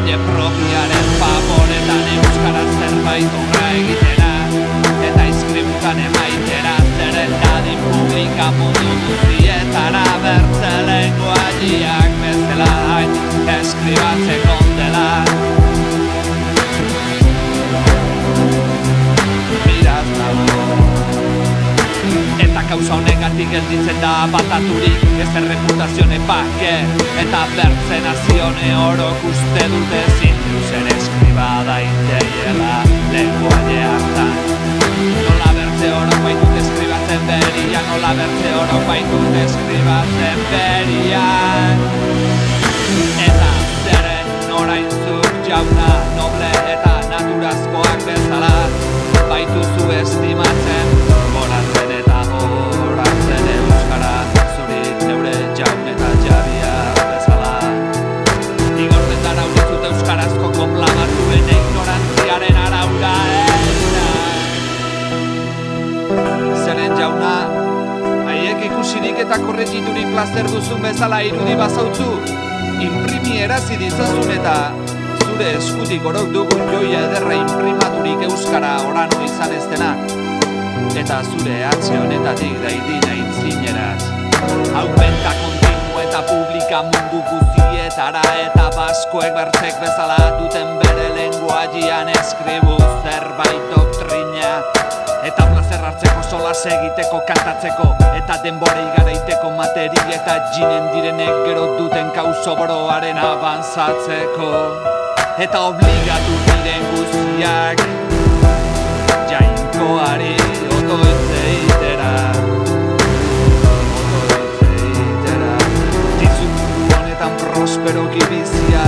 lenguaje propiaren favoretan euskaraz zerbait horra egitera eta izkributan emaitera zeren dadin publika mundu guztietara bertze lenguajeak bezala hain eskribatzeko dela. Miraz dago eta kauza honengatik gelditzen da bataturik ez erreputazione pake eta bertze nazione orok uste dute zintuz ere eskribada inteiela lenguaje hartan. Nola bertze orok baitut eskribatzen berian, nola bertze orok baitut eskribatzen berian. Eta zeren orain zuk jauna noble eta naturazkoak bezala baituzu estimatzen goratzen eta horatzen euskara zurik neure jaun eta jabia bezala. Igorten dara ulitzut euskarazko kopla batzuen ignorantziaren araura zeren jauna haiek ikusirik eta korregiturik plazer duzun bezala irudi bazautzu imprimi erazi ditzazun eta zure eskutik orok dugun joia ederra imprimaturik euskara orano izan ez dena eta zure atxe honetatik daidin aintzineraz aumenta kontinu eta publika mundu guztietara eta baskoek bertzek bezala duten bere lenguajean eskribu zerbait doktrina eta plazer hartzeko solas egiteko kantatzeko eta denborei garaiteko materi eta jinen direnek gero duten kauso boroaren abantzatzeko eta obligatu diren guztiak jainkoari otoitzeitera dizu mundu honetan prosperoki bizia